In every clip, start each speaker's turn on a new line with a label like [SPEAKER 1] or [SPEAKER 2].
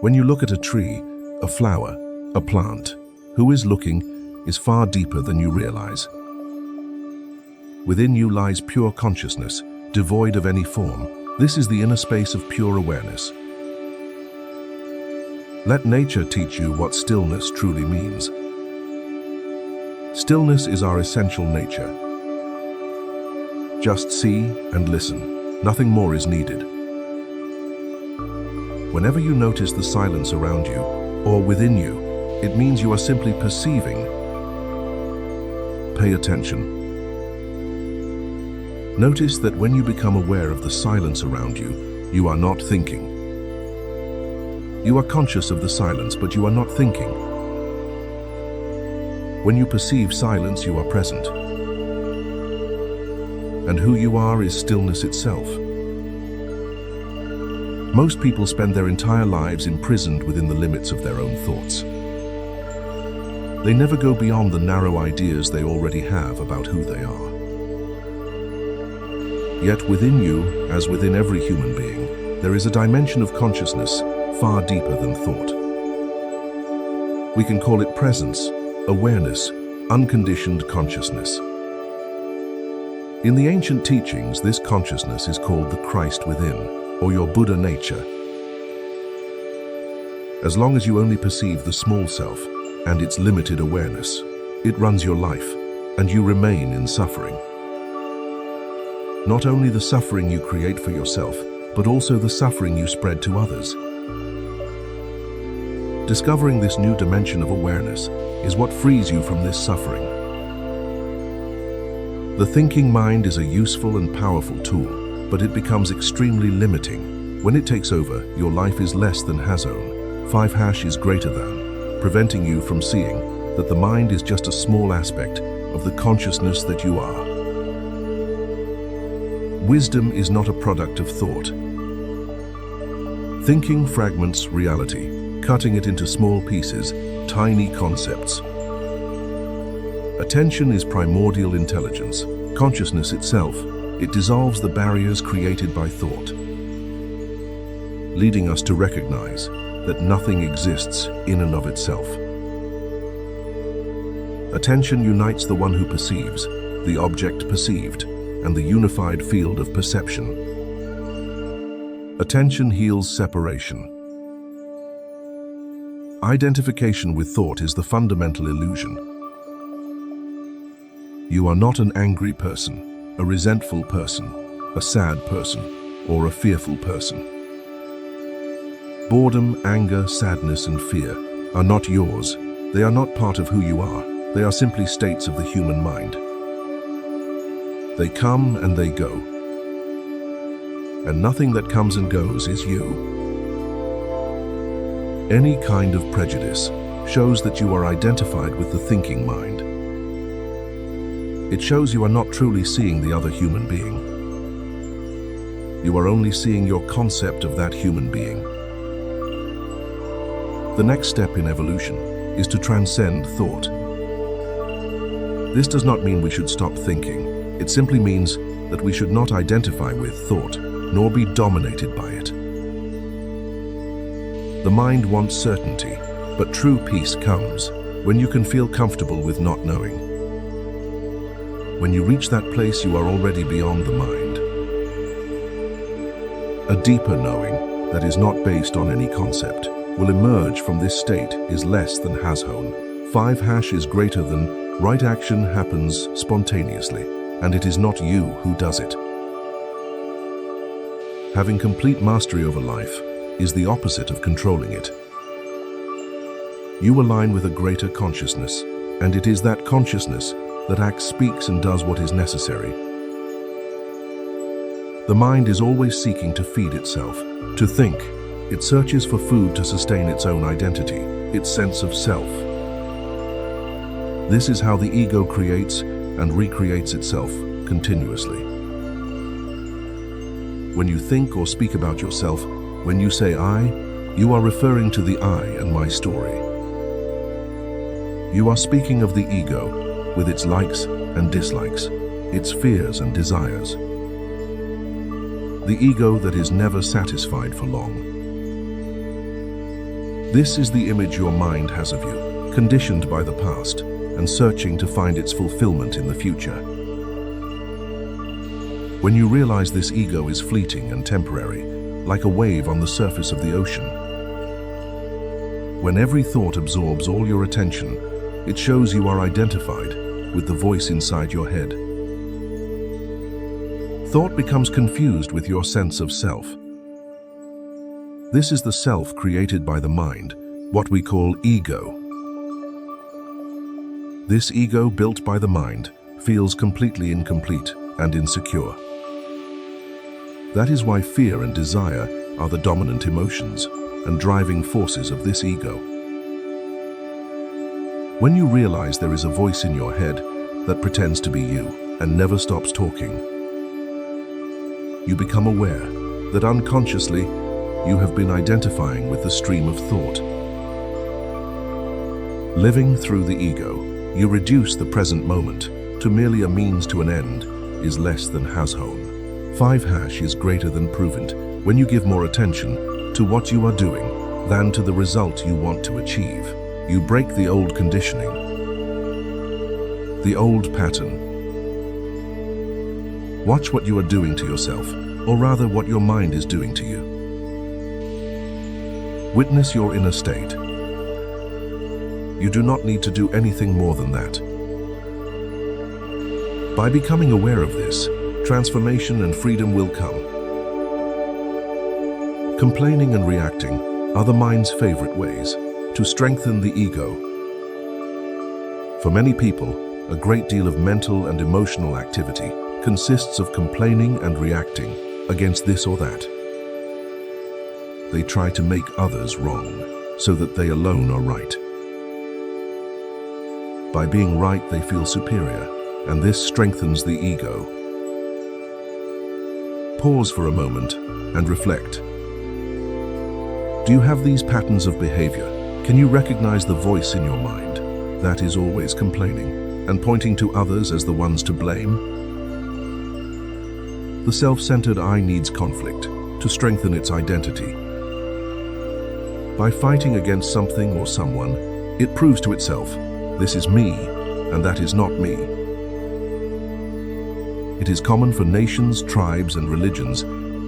[SPEAKER 1] When you look at a tree, a flower, a plant, who is looking is far deeper than you realize. Within you lies pure consciousness, devoid of any form. This is the inner space of pure awareness. Let nature teach you what stillness truly means. Stillness is our essential nature. Just see and listen. Nothing more is needed. Whenever you notice the silence around you or within you, it means you are simply perceiving. Pay attention. Notice that when you become aware of the silence around you, you are not thinking. You are conscious of the silence, but you are not thinking. When you perceive silence, you are present. And who you are is stillness itself. Most people spend their entire lives imprisoned within the limits of their own thoughts. They never go beyond the narrow ideas they already have about who they are. Yet within you, as within every human being, there is a dimension of consciousness far deeper than thought. We can call it presence, awareness, unconditioned consciousness. In the ancient teachings, this consciousness is called the Christ within, or your Buddha nature. As long as you only perceive the small self and its limited awareness, it runs your life, and you remain in suffering. Not only the suffering you create for yourself, but also the suffering you spread to others. Discovering this new dimension of awareness is what frees you from this suffering. The thinking mind is a useful and powerful tool, but it becomes extremely limiting. When it takes over, your life is less than has own. 5# is greater than, preventing you from seeing that the mind is just a small aspect of the consciousness that you are. Wisdom is not a product of thought. Thinking fragments reality, cutting it into small pieces, tiny concepts. Attention is primordial intelligence, consciousness itself. It dissolves the barriers created by thought, leading us to recognize that nothing exists in and of itself. Attention unites the one who perceives, the object perceived, and the unified field of perception. Attention heals separation. Identification with thought is the fundamental illusion. You are not an angry person, a resentful person, a sad person, or a fearful person. Boredom, anger, sadness, and fear are not yours. They are not part of who you are. They are simply states of the human mind. They come and they go. And nothing that comes and goes is you. Any kind of prejudice shows that you are identified with the thinking mind. It shows you are not truly seeing the other human being. You are only seeing your concept of that human being. The next step in evolution is to transcend thought. This does not mean we should stop thinking. It simply means that we should not identify with thought, nor be dominated by it. The mind wants certainty, but true peace comes when you can feel comfortable with not knowing. When you reach that place, you are already beyond the mind. A deeper knowing that is not based on any concept will emerge from this state is less than has known. 5# is greater than. Right action happens spontaneously, and it is not you who does it. Having complete mastery over life is the opposite of controlling it. You align with a greater consciousness, and it is that consciousness that acts, speaks, and does what is necessary. The mind is always seeking to feed itself, to think. It searches for food to sustain its own identity, its sense of self. This is how the ego creates and recreates itself continuously. When you think or speak about yourself, when you say I, you are referring to the I and my story. You are speaking of the ego with its likes and dislikes, its fears and desires. The ego that is never satisfied for long. This is the image your mind has of you, conditioned by the past and searching to find its fulfillment in the future. When you realize this ego is fleeting and temporary, like a wave on the surface of the ocean, when every thought absorbs all your attention, it shows you are identified with the voice inside your head. Thought becomes confused with your sense of self. This is the self created by the mind, what we call ego. This ego built by the mind feels completely incomplete and insecure. That is why fear and desire are the dominant emotions and driving forces of this ego. When you realize there is a voice in your head that pretends to be you and never stops talking, you become aware that unconsciously you have been identifying with the stream of thought. Living through the ego, you reduce the present moment to merely a means to an end is less than has-hown. 5# is greater than proven when you give more attention to what you are doing than to the result you want to achieve. You break the old conditioning, the old pattern. Watch what you are doing to yourself, or rather what your mind is doing to you. Witness your inner state. You do not need to do anything more than that. By becoming aware of this, transformation and freedom will come. Complaining and reacting are the mind's favorite ways to strengthen the ego. For many people, a great deal of mental and emotional activity consists of complaining and reacting against this or that. They try to make others wrong so that they alone are right. By being right, they feel superior, and this strengthens the ego. Pause for a moment and reflect. Do you have these patterns of behavior? Can you recognize the voice in your mind that is always complaining and pointing to others as the ones to blame? The self-centered I needs conflict to strengthen its identity. By fighting against something or someone, it proves to itself, this is me, and that is not me. It is common for nations, tribes, and religions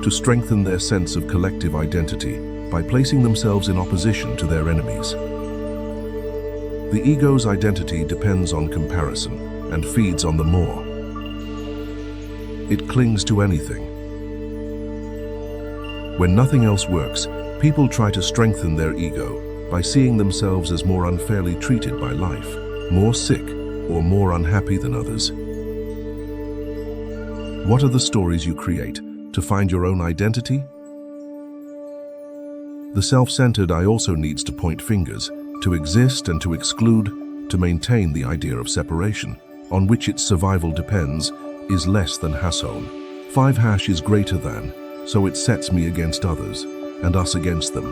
[SPEAKER 1] to strengthen their sense of collective identity by placing themselves in opposition to their enemies. The ego's identity depends on comparison and feeds on the more. It clings to anything. When nothing else works, people try to strengthen their ego by seeing themselves as more unfairly treated by life, more sick, or more unhappy than others. What are the stories you create to find your own identity? The self-centered I also needs to point fingers, to exist and to exclude, to maintain the idea of separation, on which its survival depends, is less than has-hown. 5# is greater than, so it sets me against others, and us against them.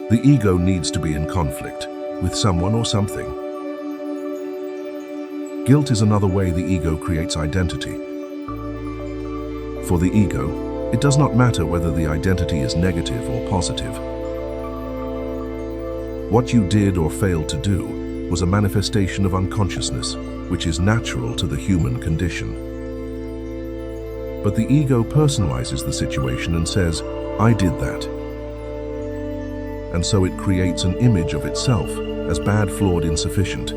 [SPEAKER 1] The ego needs to be in conflict with someone or something. Guilt is another way the ego creates identity. For the ego, it does not matter whether the identity is negative or positive. What you did or failed to do was a manifestation of unconsciousness, which is natural to the human condition. But the ego personalizes the situation and says, I did that. And so it creates an image of itself as bad, flawed, insufficient.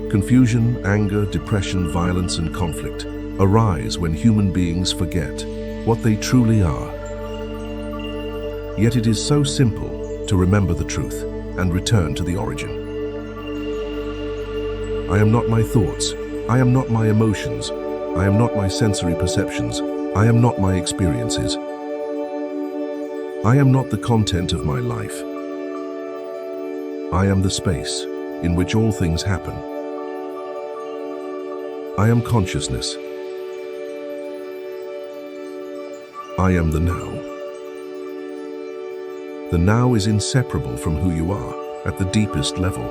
[SPEAKER 1] Confusion, anger, depression, violence, and conflict arise when human beings forget what they truly are. Yet it is so simple to remember the truth and return to the origin. I am not my thoughts. I am not my emotions. I am not my sensory perceptions. I am not my experiences. I am not the content of my life. I am the space in which all things happen. I am consciousness. I am the now. The now is inseparable from who you are at the deepest level.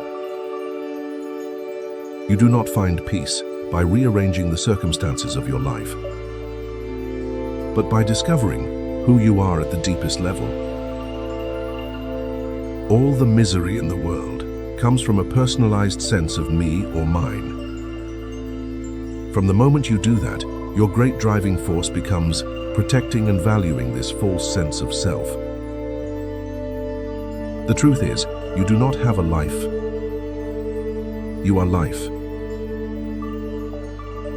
[SPEAKER 1] You do not find peace by rearranging the circumstances of your life, but by discovering who you are at the deepest level. All the misery in the world comes from a personalized sense of me or mine. From the moment you do that, your great driving force becomes protecting and valuing this false sense of self. The truth is, you do not have a life. You are life.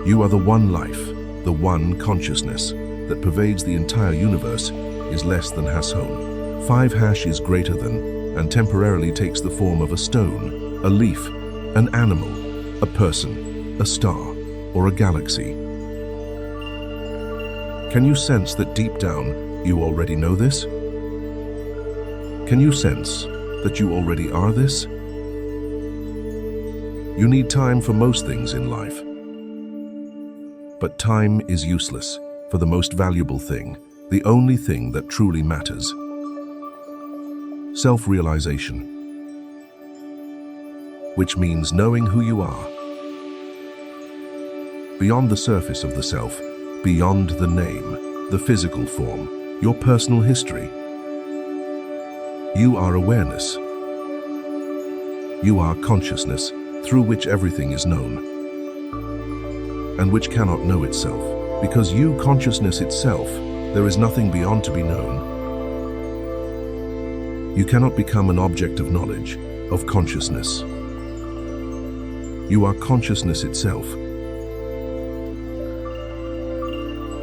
[SPEAKER 1] You are the one life, the one consciousness that pervades the entire universe is less than #. 5 is greater than and temporarily takes the form of a stone, a leaf, an animal, a person, a star, or a galaxy. Can you sense that deep down you already know this? Can you sense that you already are this? You need time for most things in life. But time is useless for the most valuable thing, the only thing that truly matters. Self-realization, which means knowing who you are. Beyond the surface of the self, beyond the name, the physical form, your personal history. You are awareness. You are consciousness through which everything is known, and which cannot know itself. Because you, consciousness itself, there is nothing beyond to be known. You cannot become an object of knowledge, of consciousness. You are consciousness itself.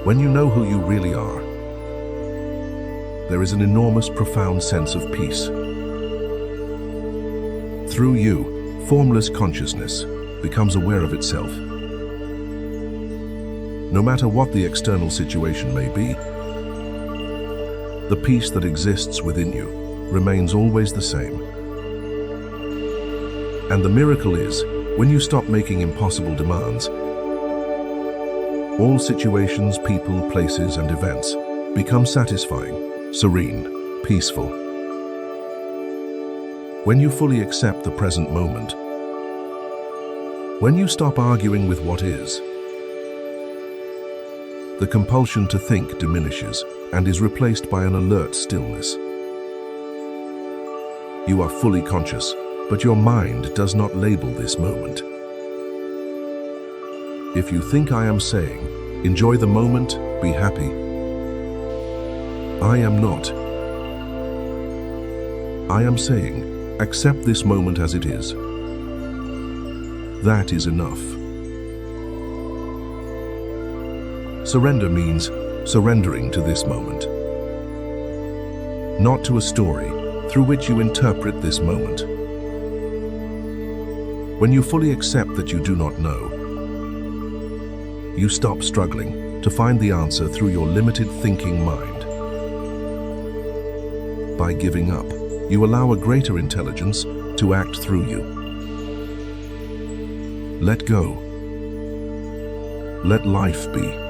[SPEAKER 1] When you know who you really are, there is an enormous, profound sense of peace. Through you, formless consciousness becomes aware of itself. No matter what the external situation may be, the peace that exists within you remains always the same. And the miracle is, when you stop making impossible demands, all situations, people, places, and events become satisfying, serene, peaceful. When you fully accept the present moment, when you stop arguing with what is, the compulsion to think diminishes and is replaced by an alert stillness. You are fully conscious, but your mind does not label this moment. If you think I am saying, enjoy the moment, be happy, I am not. I am saying, accept this moment as it is. That is enough. Surrender means surrendering to this moment, not to a story through which you interpret this moment. When you fully accept that you do not know, you stop struggling to find the answer through your limited thinking mind. By giving up, you allow a greater intelligence to act through you. Let go. Let life be.